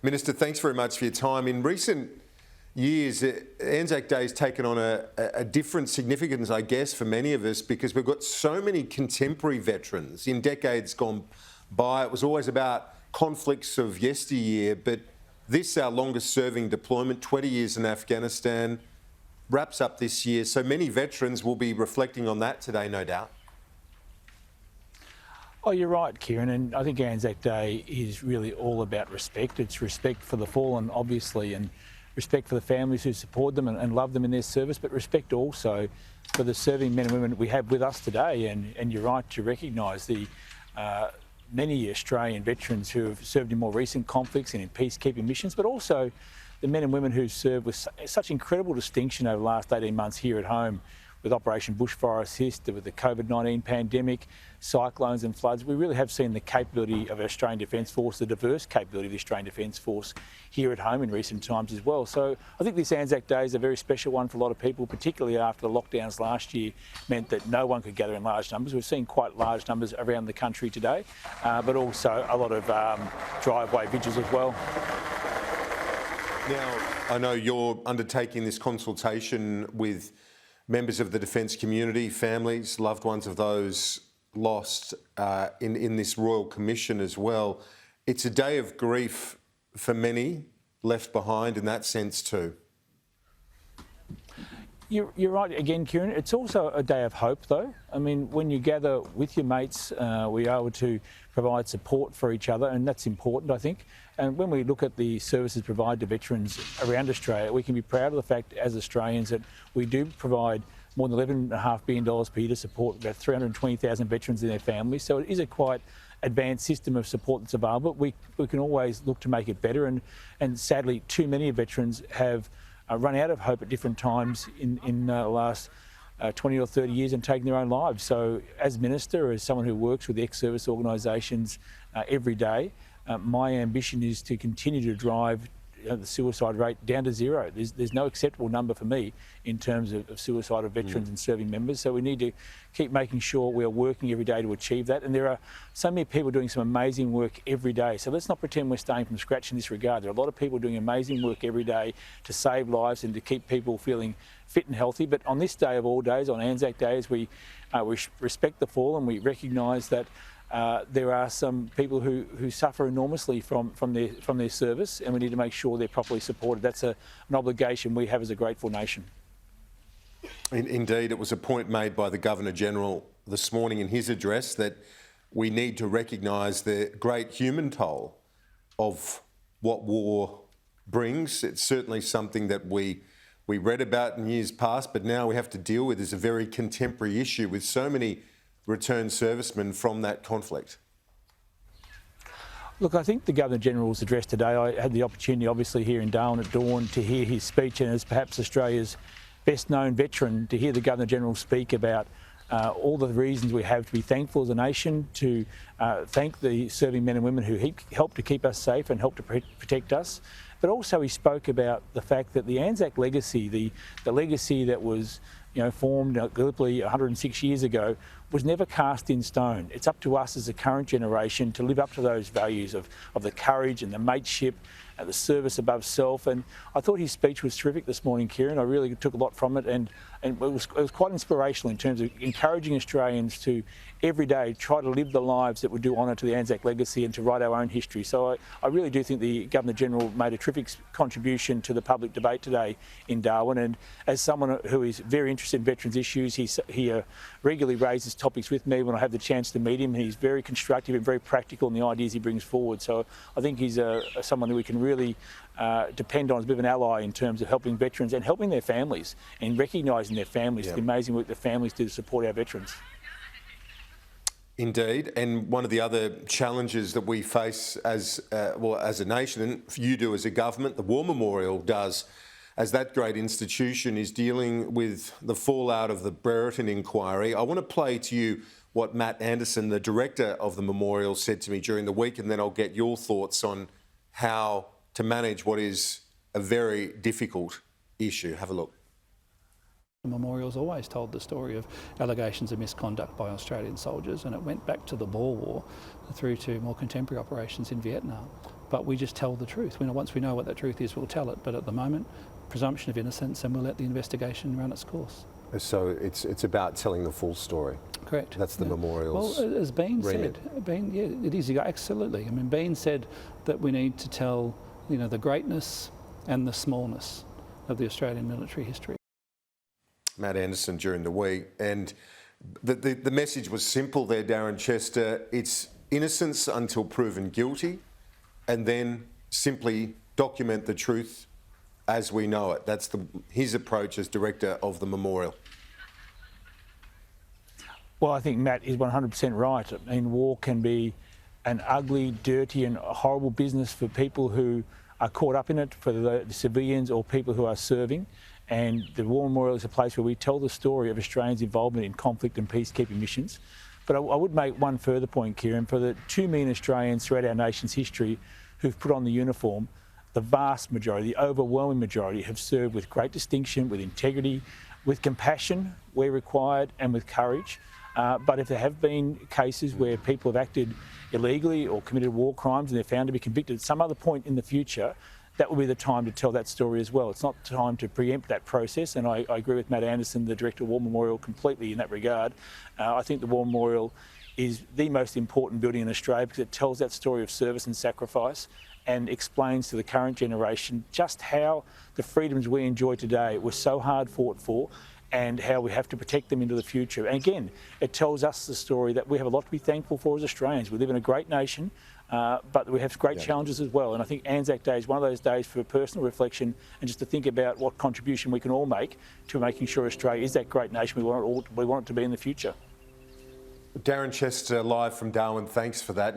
Minister, thanks very much for your time. In recent years, Anzac Day has taken on a different significance, I guess, for many of us because we've got so many contemporary veterans. In decades gone by, it was always about conflicts of yesteryear, but this, our longest serving deployment, 20 years in Afghanistan, wraps up this year. So many veterans will be reflecting on that today, no doubt. Oh, you're right, Kieran, and I think Anzac Day is really all about respect. It's respect for the fallen, obviously, and respect for the families who support them and love them in their service, but respect also for the serving men and women that we have with us today. And you're right to recognise the many Australian veterans who have served in more recent conflicts and in peacekeeping missions, but also the men and women who served with such incredible distinction over the last 18 months here at home, with Operation Bushfire Assist, with the COVID-19 pandemic, cyclones and floods. We really have seen the capability of our Australian Defence Force, the diverse capability of the Australian Defence Force here at home in recent times as well. So I think this Anzac Day is a very special one for a lot of people, particularly after the lockdowns last year meant that no one could gather in large numbers. We've seen quite large numbers around the country today, but also a lot of driveway vigils as well. Now, I know you're undertaking this consultation with members of the defence community, families, loved ones of those lost in this Royal Commission as well. It's a day of grief for many, left behind in that sense too. You're right again, Kieran. It's also a day of hope, though. I mean, when you gather with your mates, we're able to provide support for each other, and that's important, I think. And when we look at the services provided to veterans around Australia, we can be proud of the fact as Australians that we do provide more than $11.5 billion per year to support about 320,000 veterans and their families. So it is a quite advanced system of support that's available. We can always look to make it better, and sadly, too many veterans have run out of hope at different times in the last 20 or 30 years and taken their own lives. So as Minister, as someone who works with ex-service organisations every day, my ambition is to continue to drive the suicide rate down to zero. There's no acceptable number for me in terms of suicide of veterans and serving members. So we need to keep making sure we are working every day to achieve that. And there are so many people doing some amazing work every day. So let's not pretend we're starting from scratch in this regard. There are a lot of people doing amazing work every day to save lives and to keep people feeling fit and healthy. But on this day of all days, on Anzac Day, as we respect the fallen, we recognise that there are some people who suffer enormously from their service, and we need to make sure they're properly supported. That's an obligation we have as a grateful nation. Indeed, it was a point made by the Governor-General this morning in his address that we need to recognise the great human toll of what war brings. It's certainly something that we read about in years past, but now we have to deal with as a very contemporary issue with so many returned servicemen from that conflict. Look, I think the Governor-General's address today, I had the opportunity obviously here in Darwin at dawn to hear his speech, and as perhaps Australia's best known veteran, to hear the Governor-General speak about all the reasons we have to be thankful as a nation, to thank the serving men and women who help to keep us safe and help to protect us. But also he spoke about the fact that the Anzac legacy, the legacy that was formed Gallipoli 106 years ago, was never cast in stone. It's up to us as a current generation to live up to those values of the courage and the mateship, the service above self. And I thought his speech was terrific this morning, Kieran. I really took a lot from it, and it was quite inspirational in terms of encouraging Australians to every day try to live the lives that would do honour to the Anzac legacy and to write our own history. So I really do think the Governor-General made a terrific contribution to the public debate today in Darwin, and as someone who is very interested in veterans issues, he regularly raises topics with me when I have the chance to meet him, and he's very constructive and very practical in the ideas he brings forward. So I think he's someone who we can really depend on as a bit of an ally in terms of helping veterans and helping their families and recognising their families, the amazing work the families do to support our veterans. Indeed, and one of the other challenges that we face as a nation, and you do as a government, the War Memorial does, as that great institution, is dealing with the fallout of the Brereton inquiry. I want to play to you what Matt Anderson, the director of the memorial, said to me during the week, and then I'll get your thoughts on how to manage what is a very difficult issue. Have a look. The memorial's always told the story of allegations of misconduct by Australian soldiers, and it went back to the Boer War through to more contemporary operations in Vietnam. but we just tell the truth. Once we know what that truth is, we'll tell it. But at the moment, presumption of innocence, and we'll let the investigation run its course. So it's about telling the full story. Correct. That's the memorial's Well, as Bean remit. said, yeah, it is. Absolutely. I mean, Bean said that we need to tell, the greatness and the smallness of the Australian military history. Matt Anderson during the week, and the message was simple there, Darren Chester. It's innocence until proven guilty, and then simply document the truth as we know it. That's his approach as director of the memorial. Well, I think Matt is 100% right. I mean, war can be an ugly, dirty and horrible business for people who are caught up in it, for the civilians or people who are serving. And the War Memorial is a place where we tell the story of Australians' involvement in conflict and peacekeeping missions. But I would make one further point, Kieran. For the 2 million Australians throughout our nation's history who've put on the uniform, the vast majority, the overwhelming majority, have served with great distinction, with integrity, with compassion where required, and with courage. But if there have been cases where people have acted illegally or committed war crimes and they're found to be convicted at some other point in the future, that will be the time to tell that story as well. It's not time to preempt that process, and I agree with Matt Anderson, the Director of War Memorial, completely in that regard. I think the War Memorial is the most important building in Australia because it tells that story of service and sacrifice and explains to the current generation just how the freedoms we enjoy today were so hard fought for, and how we have to protect them into the future. And again, it tells us the story that we have a lot to be thankful for as Australians. We live in a great nation, but we have great challenges as well. And I think Anzac Day is one of those days for personal reflection and just to think about what contribution we can all make to making sure Australia is that great nation we want it to be in the future. Darren Chester, live from Darwin, thanks for that.